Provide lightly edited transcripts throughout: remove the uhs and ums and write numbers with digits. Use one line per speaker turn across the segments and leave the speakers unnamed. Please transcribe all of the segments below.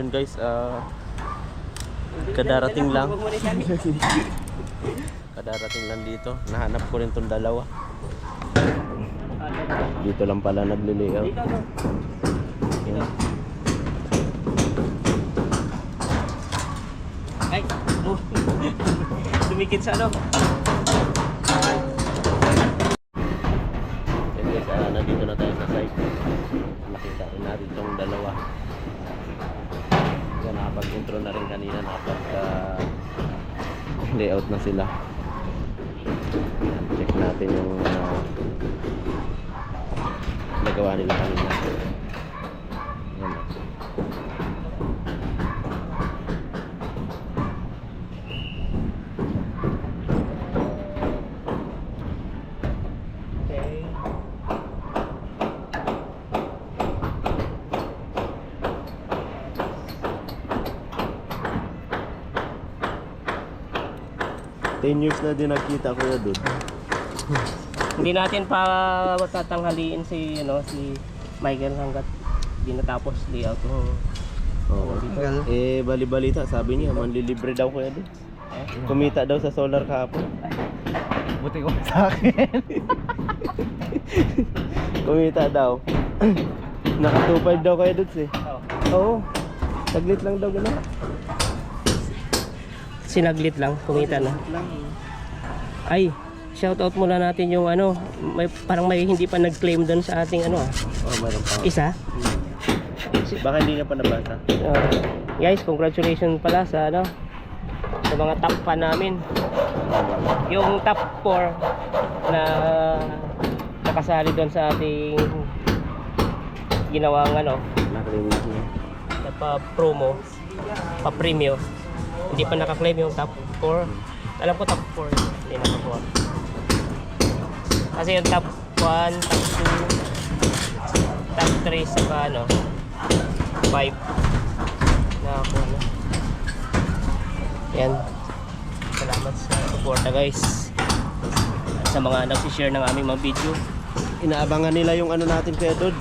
ayun guys, kadarating lang. Kadarating lang dito. Nahanap ko rin tong dalawa. Dito lang pala nagli-layout. Yan.
Ay, dumikit sa ano.
Yan guys, nandito na tayo sa site. Nakita rin natin tong dalawa. Yan, nakapag-intro na rin kanina. Nakapag-layout na sila. Yan, check natin yung nagawa nila kanina. Yan.
Okay.
Ten years na din nakita ko doon.
Hindi natin pa matatanghaliin si si Michael hanggat hindi natapos layout ng
Oo. Bali-balita, sabi niya, manlilibre daw kuya doon. Kumita daw sa solar kahapon.
Buti ko sa akin.
Kumita daw. Nakatupad daw kayo doon eh. Oo. Saglit lang daw gano'n.
Sinaglit lang, kumita na. Ay, shoutout muna natin yung parang may hindi pa nag-claim doon sa ating
Oh, meron pa.
isa.
Baka hindi niya pa nabasa.
Guys, congratulations pala sa sa mga top fan namin. Yung top 4 na nakasali doon sa ating ginawang
Nakalimutan niya.
pa-promo, pa-premium. Hindi pa naka-claim yung top 4. Alam ko top 4 hindi nakakuha. Kasi yung top 1, top 2, top 3 saka 5 nakakuha na. Yan. Salamat sa suporta guys. At sa mga nag-share ng aming mga video.
Inaabangan nila yung natin kaya doon.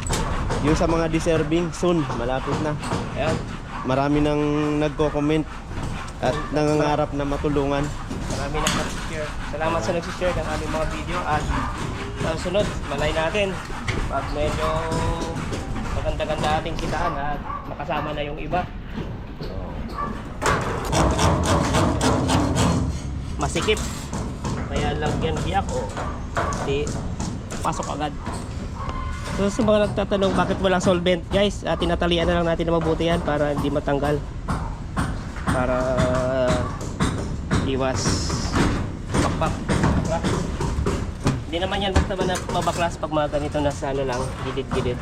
Yung sa mga deserving, soon, malapit na.
Ayan.
Marami nang nagko-comment at nangangarap na matulungan.
Marami na nag-share. Salamat sa nag-share ng aming mga video. At sa sunod, malay natin pag medyo maganda-ganda ating kitaan at makasama na yung iba. Masikip. Kaya lagyan biyak o di pasok agad. So sa mga nagtatanong bakit walang solvent, guys, tinatalian na lang natin na mabuti yan para hindi matanggal. Para iwas bakbak. Hindi naman yan basta mabaklas pag mga ganito na sa lang, gilid-gilid.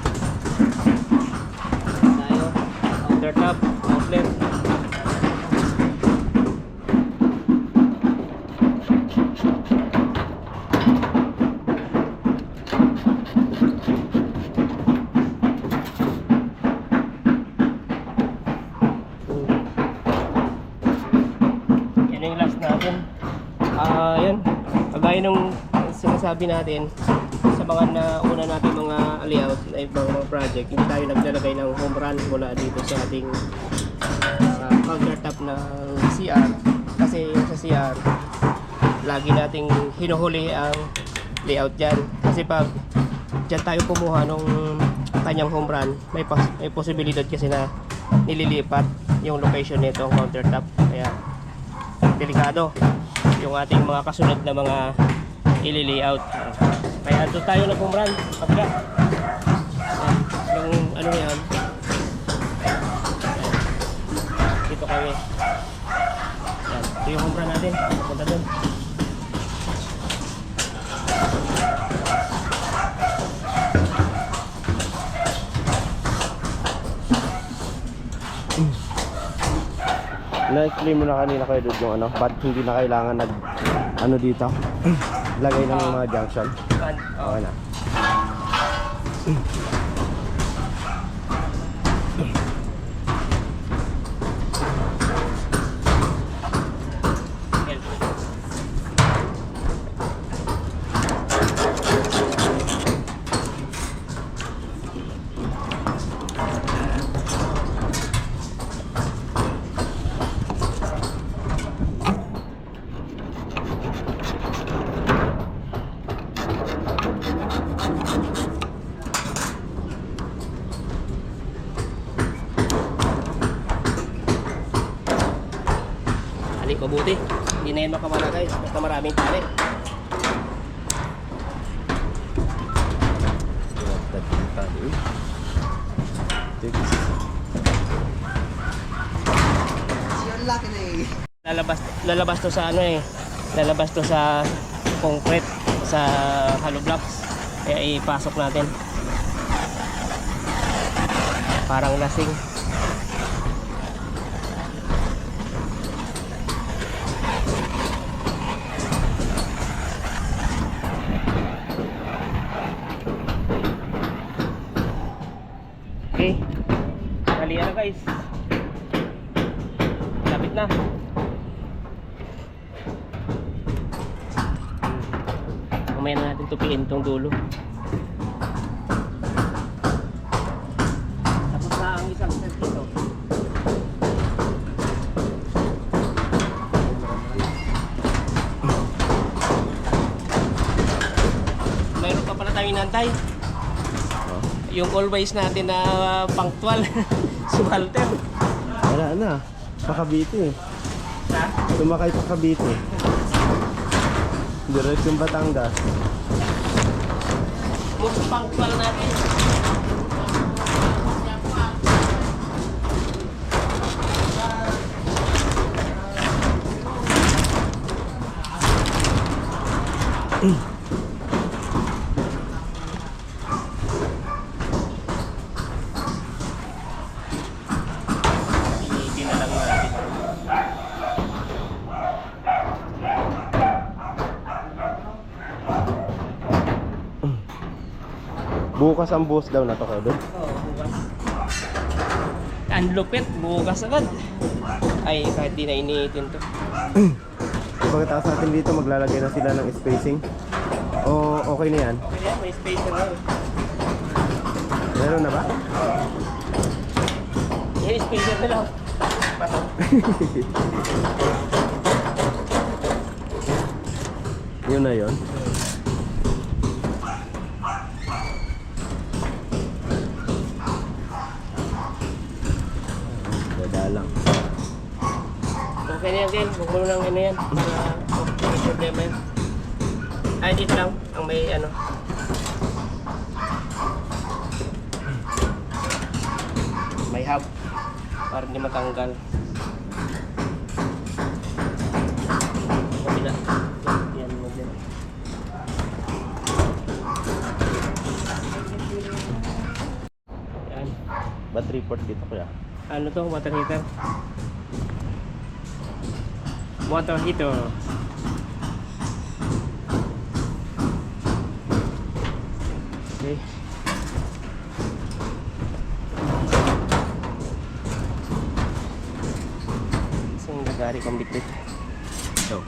Tayo, outer top, outlet. Yan yung last natin. Yan. Kagaya nung sinasabi natin sa mga nauna natin mga layout na ibang mga project, hindi tayo naglalagay ng home run mula dito sa ating countertop ng CR kasi yung sa CR lagi nating hinuhuli ang layout dyan kasi pag dyan tayo kumuha nung kanyang home run may posibilidad kasi na nililipat yung location nito ang countertop kaya delikado yung ating mga kasunod na mga ili-layout. Kaya ito tayo nag-home run pagka yung na yan dito kami yan. Ito yung home run natin punta dun.
Na-explain mo na kanina kayo doon yung ba't hindi na kailangan dito lagay ng mga junction. Okay na.
mabuti. Hindi na yan makawala guys, basta maraming tali. Lalabas to sa ano eh. Lalabas to sa concrete, sa hollow blocks. Kaya ipasok natin. Parang lasing. Okay. Kalian na guys. Lapit na. Mamaya na natin tupiin itong dulo. Tapos na ang isang set dito. Mayroon pa pala tayong inantay. Yung always natin na punctual. Si Walter.
Wala na. Pakabiti.
Ha?
Sumakay pa Cavite. Diretsong Batangas.
Most punctual natin. Tinalang natin.
Bukas ang bus daw na to kayo doon.
Oo, bukas. Ang lupit, bukas agad. Ay, kahit di na iniitin to.
Pagkatapos natin dito, maglalagay na sila ng spacing. O okay na yan?
Okay yan, may spacer na.
Meron na ba?
Yan, spacer na lang. Pato.
Yun na yun. Dadalang.
Okay na yan din, huwag mo lang ano yan. Para may problema yan. Ay, dito lang, ang may ano. May hub. Para hindi matanggal. Kabila. Yan mo din. Yan.
Battery port dito kuya.
Ano to? Water heater. Water heater. Okay. Isang nagari kong bitbit.
So.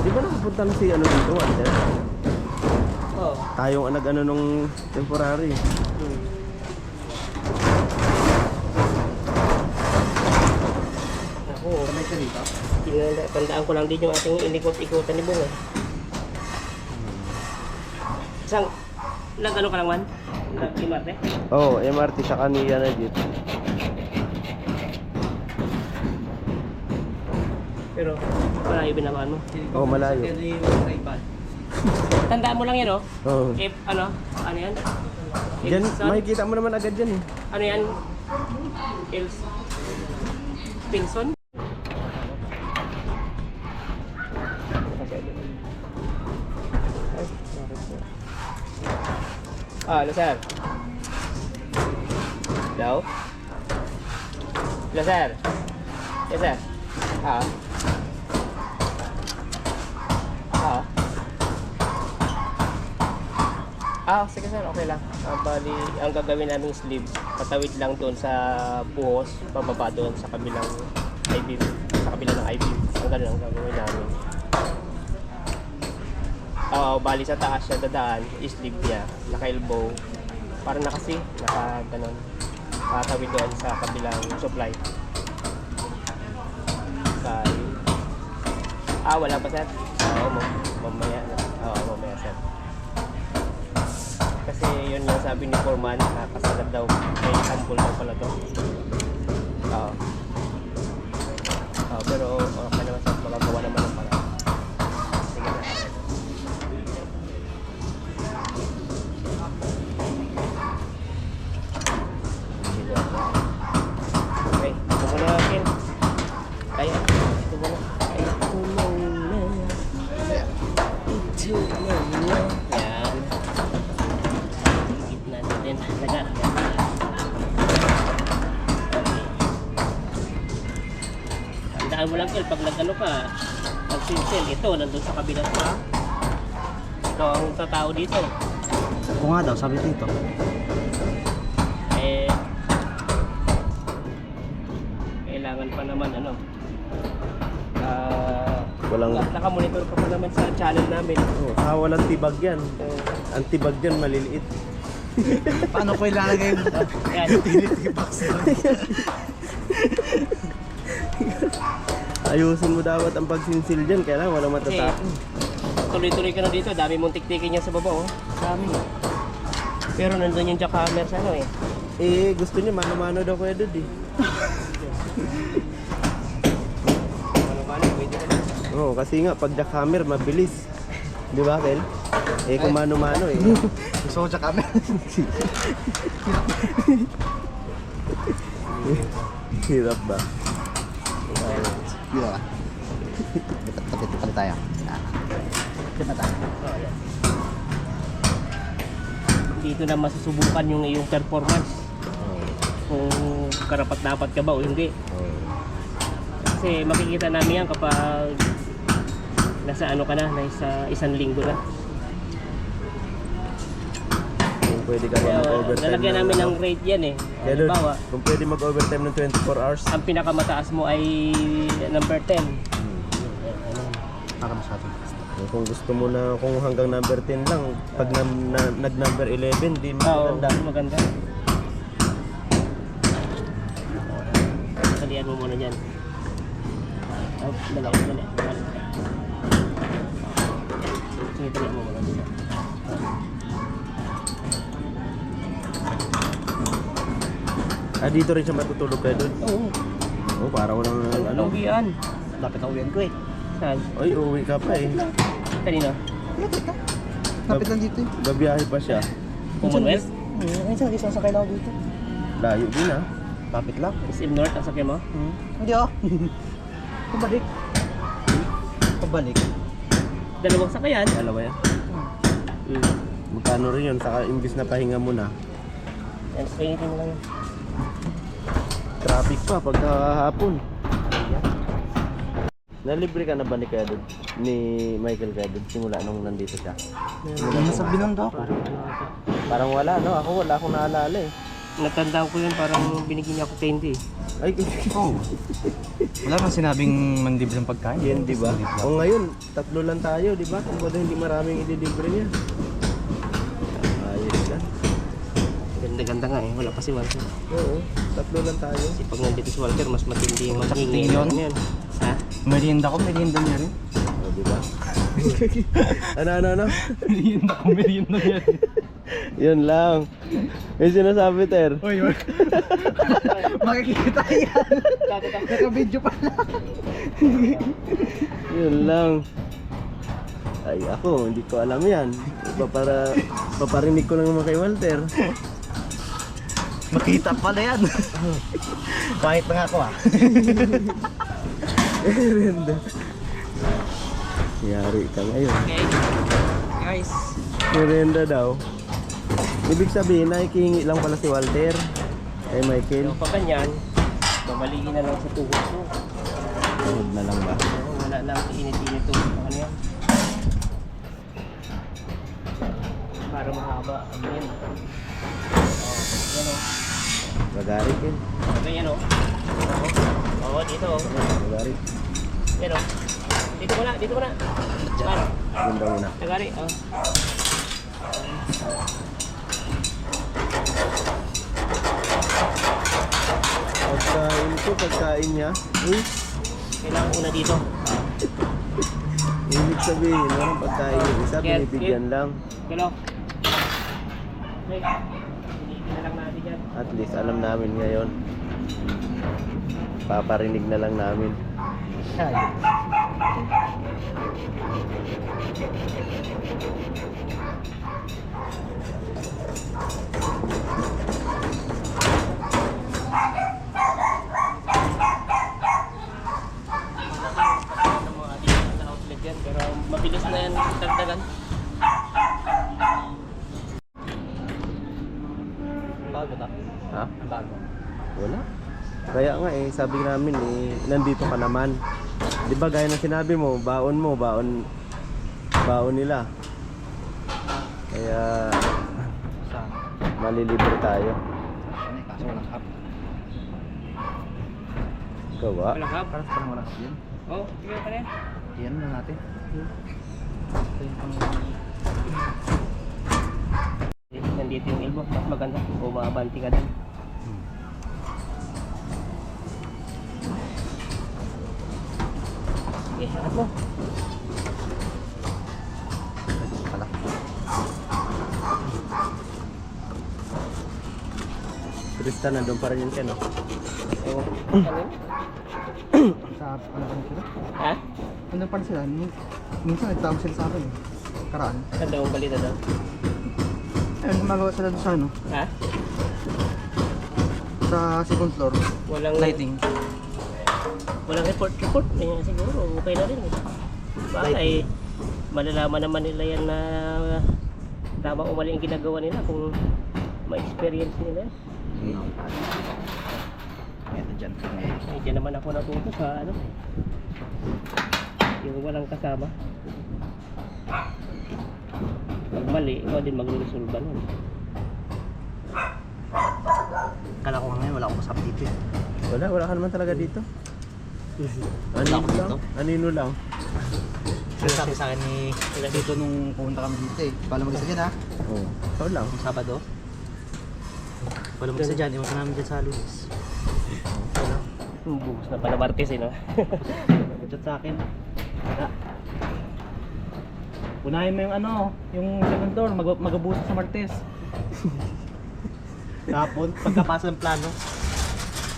Di ba nakapunta na si ano dito, Walter?
Oh.
Tayong nag-ano nung temporary.
Ako, kamay ka dito? Tandaan ko lang din yung ating inikot-ikutan ni Bong eh. Isang, nag-ano ka lang man? Nag-imarte?
Oh, MRT sa kanila na dito.
Pero, malayo binamaan mo.
Oh, malayo.
Tandaan mo lang yan, oh.
Oh.
If, ano yan?
Diyan,
Ilson?
makikita mo naman agad dyan eh.
Ano yan? Pinson? Hello, sir. Hello? Hello, sir. Yes, sir. Sige sir, okay lang. Bali, ang gagawin naming sleeve, patawid lang doon sa buhos, pababa doon sa kabilang I-beam, sa kabila ng I-beam. Ang ganun ang gagawin namin. Bali sa taas siya dadaan, sleeve niya, naka-elbow, para nakasi, naka-ganon, patawid doon sa kabilang supply. Wala pa sir. Oo, mamaya. Oo, mamaya sir. Kasi yun yung sabi ni Foreman, nakakasagat daw. May sample daw pala to. Oo. Pero okay naman sir, magagawa naman ng pala. Sige na. Okay, ito muna akin. Kaya, ito muna. Ito muna. Ito muna. Yan. Gitna natin. Laga. Tandaan mo lang, Kel, pag nag-ano ka, pag sincel, ito, nandun sa kabilang pa. Ito ang tatao dito.
Ako nga daw, sabi dito.
Kailangan pa naman,
Walang...
nakamonitor ka pa naman sa channel namin.
walang tibag yan. Ang tibag yan, maliliit.
Paano ko ilalagay yung
Yan.
utility box doon?
Ayusin mo dapat ang pagsinsil dyan, kailangan walang
Kasi,
matatapon.
tuloy-tuloy ka na dito, dami mong tiktikin niya sa baba, oh. Dami. Pero nandun yung jackhammer sa
Gusto niya mano-mano daw Kuya Dud eh.
Ano, pwede ka na.
Oo, kasi nga pag jackhammer mabilis. Di ba, Kel? Kung mano-mano
Gusto ko siya kami.
Hirap ba?
Dito ka. Tapit pala tayo. Dito na tayo.
Dito na masusubukan yung iyong performance. Kung karapat-dapat ka ba o hindi. Kasi makikita namin yan kapag nasa ano ka na, nasa isang linggo na.
Kung pwede ka
Kaya
mag-overtime
lalagyan namin ng rate yan eh.
Kaya Dud,
Halimbawa,
kung pwede mag-overtime ng 24 hours.
ang pinakamataas mo ay number 10.
Para masyado.
Kung gusto mo na, kung hanggang number 10 lang, pag nag-number 11, di
Oo,
maganda.
maganda. Salihan mo muna dyan. Dali. Sige, dali mo muna dito.
Dito rin siya matutulog kayo doon?
Oo.
Para walang ano.
Uwian.
Lapit na uwian ko eh.
Saan?
Ay, uwi ka pa eh.
Kanina?
Lapit ka. Lapit lang dito eh.
Babiyahe pa siya.
Commonwealth?
Minsan hindi sasakay na ako dito.
Layo din
Lapit lang.
SM North, ang sakya mo?
Hindi oh. Pabalik. Pabalik.
Dalawang sakayan.
Dalawa yan. Magkano rin yun? Saka imbis na pahinga mo na.
Yan, painitin mo lang yun.
Traffic pa pagkahapon. Nalibre ka na ba ni Kaya Dud? Ni Michael Kaya Dud? Simula nung nandito siya.
Nasa binanda ako.
Parang wala, no? Wala akong naalala eh.
Natandaan ko yun, parang binigyan niya ako candy.
Ay,
Oh. Wala bang sinabing mandibre ng pagkain?
yan di ba? O ngayon, 3 lang tayo, di ba? Kung baga hindi maraming idilibre niya. Ayos ka.
Ganda-ganda nga eh, wala pa si Walter.
Oo, 3 lang tayo.
Kasi pag nandito si Walter, mas matindi yung
Matindi
hingi
yun?
yun. Ha?
Merienda ko, merienda niya rin.
O, di ba? Ano?
Merienda niya rin.
Yun lang. May sinasabi, Ter.
Uy, makikita yan. Naka-video pa lang.
Yun lang. Ay, ako, hindi ko alam yan. Paparinig ko lang naman kay Walter.
Makita pala yan. Kahit na nga ako ah.
Merenda. Yari ka ngayon.
Okay. Guys,
Merenda daw. Ibig sabihin, nakikihingi lang pala si Walter. Kay Michael.
so pag ganyan, babalikin na lang sa tuhod ko.
Tuhod na lang ba?
Wala lang init-init tuhod. Ano yan? Para mahaba. Ano yan? Yan o.
Magarik yun.
Okay, yan o. Oo, dito o.
Magarik.
Yan o. Dito muna. Ano?
Ganda muna.
Tagari.
Pagkain ko, pagkain niya. Uy,
Kailangan una dito.
Ibig sabihin, walang pagkain. Isa, binibigyan lang.
Hello. Hey, pinigil na lang natin yan.
At least, alam namin ngayon. Paparinig na lang namin.
Ng mga additional na outlet yan, pero mabilis na yan dagdagan. Bago ta?
Ha?
Bago.
Wala. Kaya nga sabi namin nandito ka naman. 'Di ba gaya ng sinabi mo, baon nila. Kaya malilibre tayo.
Kaso walang hap.
Ikaw ba?
Walang hap?
Parang parang walang hap yun.
Oh, sige pa rin.
Yan na natin. Ito yung pang...
Nandito yung elbow, mas maganda. O maabanti ka din. Okay, angat mo.
Ito pala.
Tristan, nandun pa rin yun Ken, no?
Oo. Ano yun?
Sa ano pa sila?
Ha?
Ano pa sila? Minsan nagtawag sila sa akin. Karaan.
Ganda ang balita daw.
Ayun, gumagawa sila doon sa ano?
Ha?
Sa second floor.
Walang
Lighting.
Walang report. Ayun, siguro okay na rin. Baka malalaman naman nila yan na tama o mali ang ginagawa nila kung ma-experience nila.
Ito dyan.
Diyan naman ako natuto sa ano, yung walang kasama. Pag mali, ikaw din magre-resolve nun.
Kala ko nga ngayon wala akong kasama dito eh.
Wala ka naman talaga dito. Anino lang.
Sabi sa akin ni dito nung pumunta kami dito eh. Pala mag-isa dyan ha?
Oo. Ikaw lang.
Nung Sabado. Pala mag-isa dyan. Iwan ka namin dyan sa Luis.
Bukas na pala Martes no?
Nag-chat sa akin. Unahin mo yung ano, yung second door, mag-abuso sa Martes. Tapon, pagkapasa ng plano.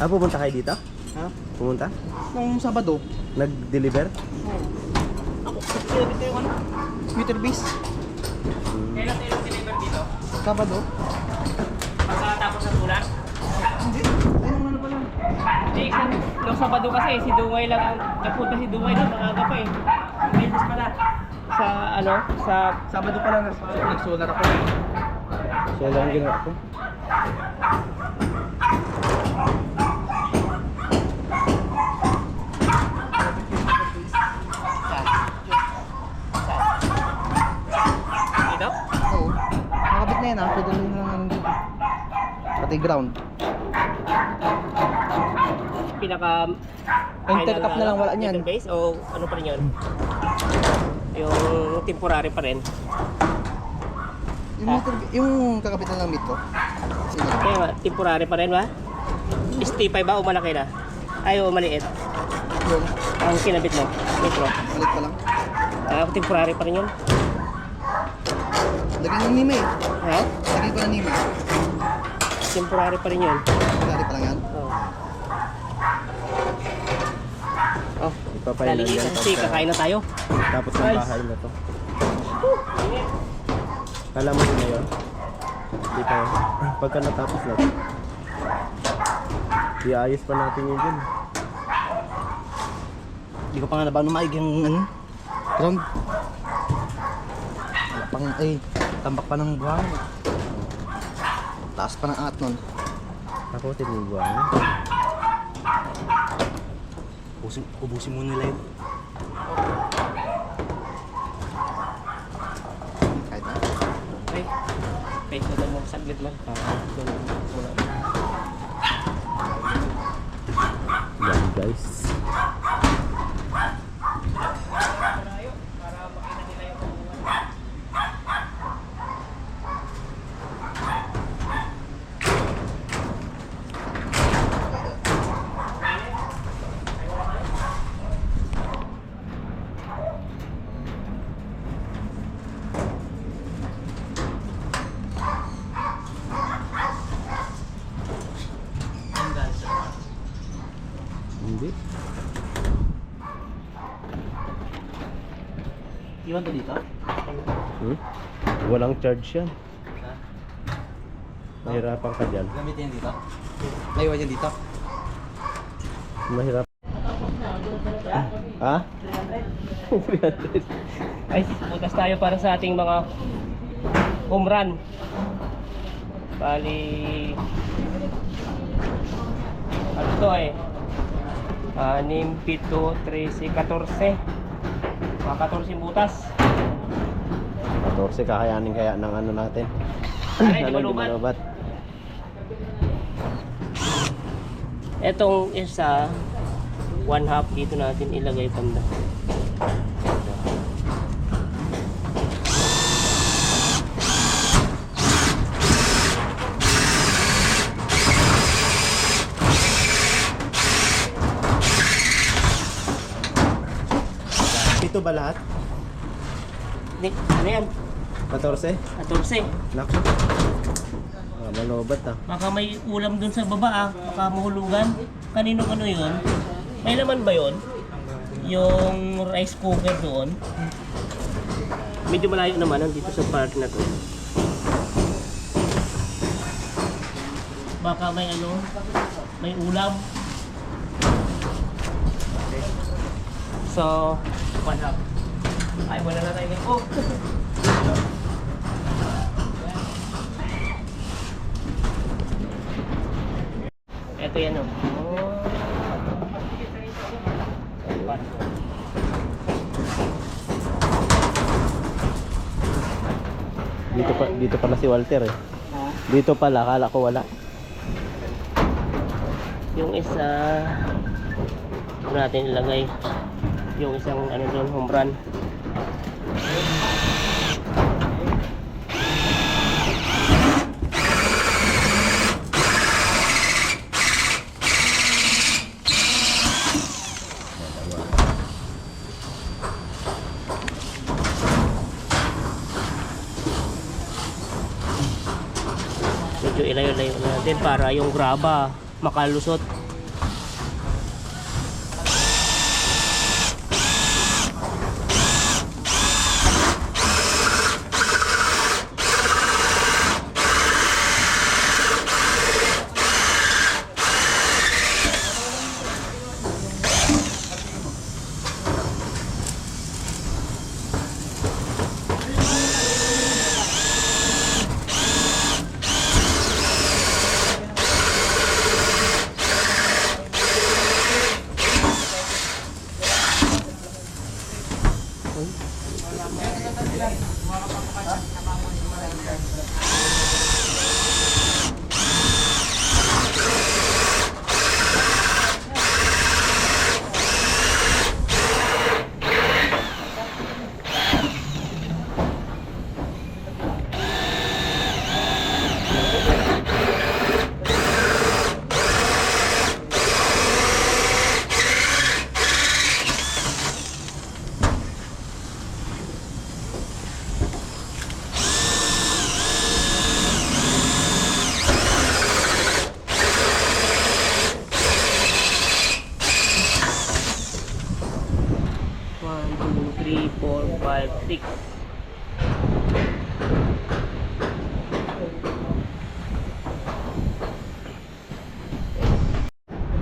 Pumunta kayo dito?
Ha?
Pumunta?
Nung Sabado.
Nag-deliver?
Ako, dito yung ano, meter base.
Kailan tayo deliver dito?
Sabado.
Pagkatapos ng ulan?
Hindi, ayun ano pala.
Hindi, nung Sabado kasi si Dungay lang ang napunta si Dungay lang, maaga pa eh. Wednesdays pala. Sa ano, sa
Sabado pala nag-solar ako.
So lang ginawa ko.
dito?
Oo. Nakabit na yan ha, pwede rin lang ano dito. Pati ground.
Pinaka
Intercap na lang, wala niyan.
Base o ano pa rin yun? Yung temporary pa rin.
Yung meter, yung kakabit na lang meet ko. Sige.
Kaya nga, temporary pa rin ba? ST5 ba o malaki na? Ay o maliit?
Yung,
Ang kinabit mo? Metro?
malit pa lang.
Temporary pa rin yun?
Lagyan ng nime eh.
Ha?
Lagyan ko ng nime.
Temporary pa rin yun?
Lari pa lang yan.
Oo. Oh,
Ipapailan
dali
yan
kasi kakain na tayo.
tapos ng
Guys.
bahay na to. Kala mo yun na yun? Hindi pa yun. Pagka natapos na to, iayos pa natin yun dyan.
Hindi ko pa nga nabang maig yung ano, ground. Wala pang, tambak pa ng buhangin. Taas pa ng angat nun.
Ako tinibuan.
Ubusin mo nila yun. Kahit na.
Okay. Okay, so mo saglit lang. Doon muna.
Yan guys.
Para makita nila yung pagbuwan.
Hindi.
Iwan to dito?
Hmm? Walang charge yan. Mahirapan ka dyan.
Gamitin yan dito? Naiwan yan dito?
Mahirap. Ha? 300.
Ay, butas tayo para sa ating mga home run. Bali, ano to eh? 6, 7, 13, 14. Mga 14 butas.
14 kakayanin kaya ng ano natin.
Ay, di
Ano,
malubat.
malubat.
Etong isa, 1/2 dito natin ilagay banda.
Ito ba lahat?
Ano yan?
14?
14.
Naku. Malubat ah.
Baka may ulam dun sa baba ah. Baka mahulugan. Kaninong ano yun? May laman ba yun? Yung rice cooker doon. Medyo malayo naman dito sa park na to. Baka may ano, may ulam. Okay. So, 1/2. Ay, wala na tayo ng coke. Ito yan oh.
Dito pala si Walter eh. Dito pala, akala ko wala.
Yung isa natin ilagay yung isang ano doon, home run. Medyo ilayo-layo natin para yung graba makalusot.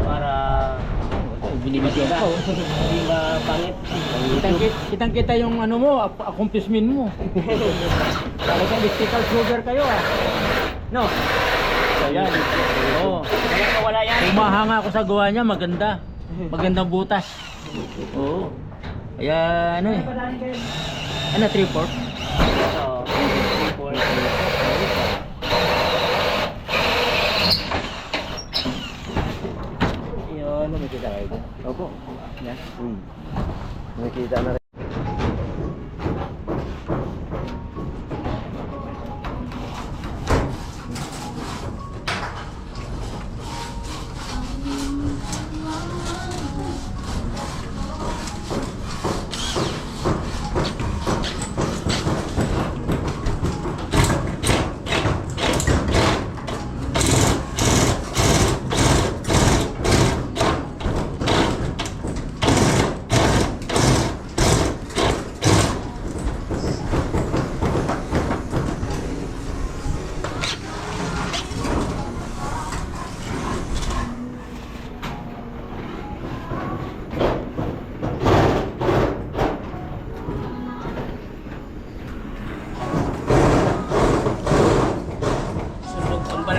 Para binibigyan ka. Hindi ba pangit?
Kitang-kita yung ano mo, accomplishment mo. Talagang mystical sugar kayo ah. No? Ayan. Oo.
Kaya wala yan.
Umahanga ako sa gawa niya, maganda. Magandang butas. Oo. Kaya ano eh. Ano, 3/4?
Oo. 3/4. Yun.
Nakikita kayo dyan? Opo. Yan. Nakikita na rin.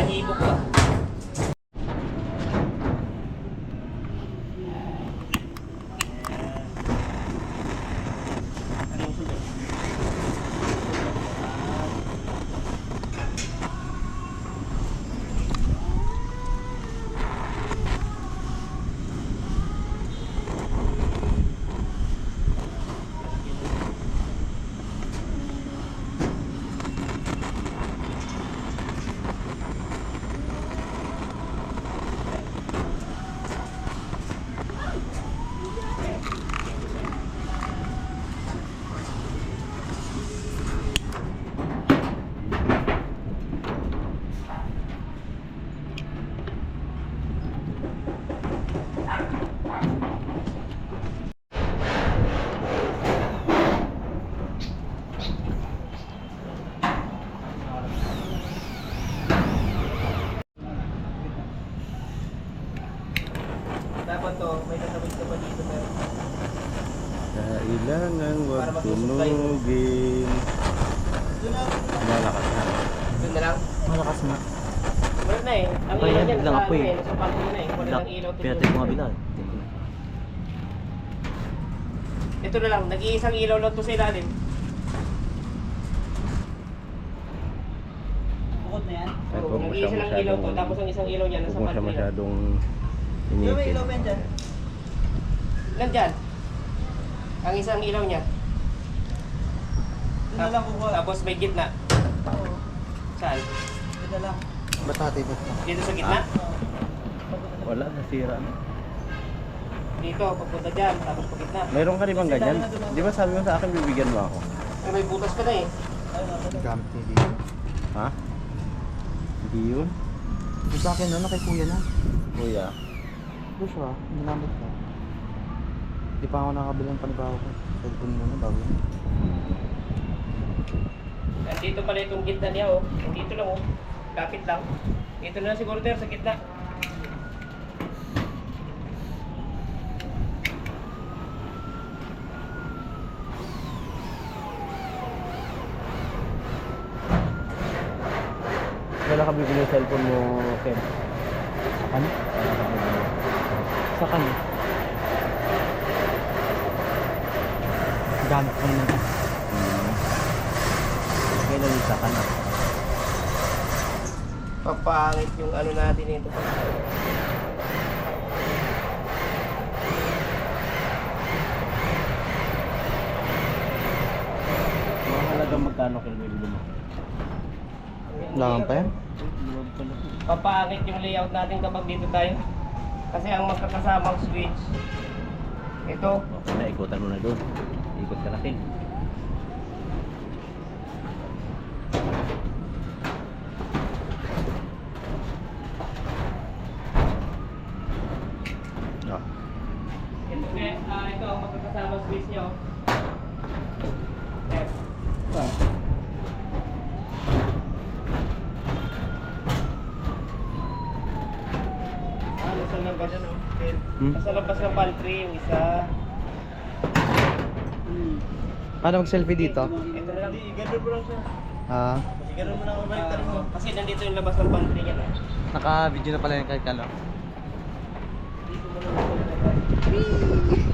balahibo ko ah. Dapat to, may tatawid ka pa dito pero
Kailangan
Para
wag
masusupply mo.
tunugin. Malakas na.
doon na lang.
Malakas na.
Wala na eh. Ang
Kaya
ilaw
yan,
niyan
biglang
sa
apoy.
ano eh, nasa pantry na eh. Wala nang ilaw.
Pinatay ko nga bila.
Ito na lang, nag-iisang ilaw lang to sa ilalim.
Bukod na yan.
Kahit
Oo,
huwag mo siya
nag-iisa lang ilaw to,
masyadong,
tapos ang isang ilaw niya
huwag
nasa
mo siya
pantry na.
masyadong initin.
ba dyan?
Nandyan. Ang isang ilaw niya.
Doon na lang kukuha.
Tapos may gitna. Saan?
Doon na lang. Batate ba?
Dito sa gitna?
Wala, nasira na.
Dito, papunta dyan, tapos pa gitna.
Mayroon ka rin bang ganyan? Di ba sabi mo sa akin bibigyan mo ako?
Eh, may butas ka na eh.
Gamit niya dito.
Ha? Hindi yun?
Yung sa akin na, kay kuya na.
Kuya.
Ito siya, ginamit ko. Hindi pa ako nakabilang panibago ko. Cellphone muna bago.
Nandito pala itong gitna niya oh. Dito lang oh. Kapit lang. Dito na lang siguro tayo sa gitna.
Wala ka bibili yung cellphone mo, Ken?
Ano? Sa kanya? Gamit ko naman.
Kailan isa ka na?
Papangit yung ano natin ito.
Mga halagang magkano kilomilo mo?
Langan pa yan?
Papangit yung layout natin kapag dito tayo. Kasi ang magkakasamang switch ito.
Naikutan mo na doon. Ikot ka natin. Ah.
Ito ang magkakasamang switch niya. Yes. Nasa labas yan oh. Nasa labas ng pantry yung isa.
Paano mag-selfie dito?
Ito na lang. Ganun mo lang siya.
Ah,
Ganun mo lang ang baliktad mo. Kasi nandito yung labas ng pantry niya no.
naka-video na pala yung kay Kalo.
Dito mo lang ang labas.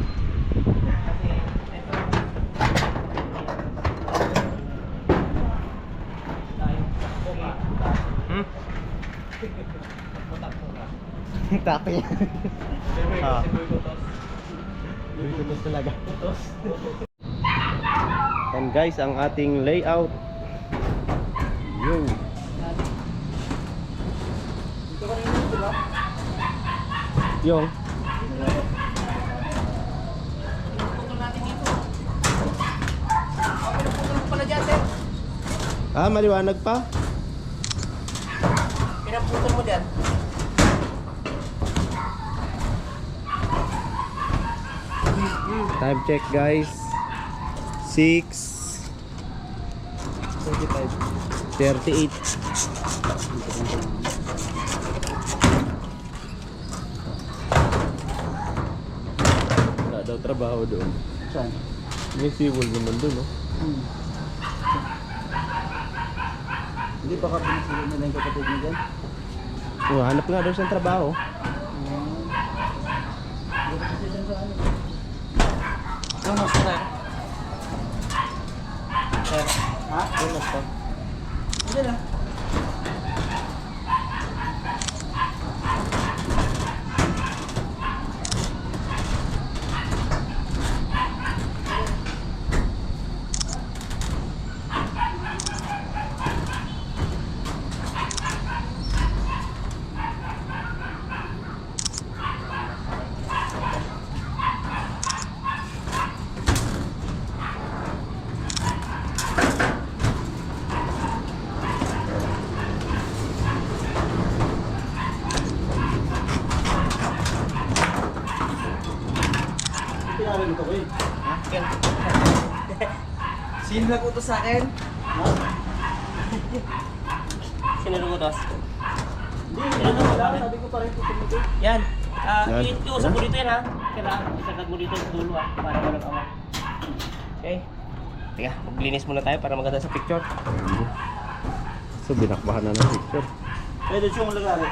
Kasi ito.
Tatay. Ah. Butos talaga.
And guys, ang ating layout. Yun. Yung.
Putol natin dito. Putol pala dyan, sir.
Ah, maliwanag pa?
Pinaputol mo dyan.
Time check guys. 6:38. Wala daw trabaho doon.
Saan?
May civil naman doon, no?
Hindi pa ka pinagsilid na lang yung kapatid mo dyan?
Oh, hanap nga daw siyang trabaho.
Ano mas na?
Sir,
Ha? Ano mas to? Hindi na.
yan.
Sino nag-utos sa akin?
Sino nag-utos?
Sabi ko pa rin tutuloy.
Yan.
Yan.
Iusap mo dito yan ha. Kailangan isagad mo dito sa dulo ha. Para walang awa. Okay. Teka, maglinis muna tayo para maganda sa picture.
So binakbahan na ng picture.
Pwede siyong lagari.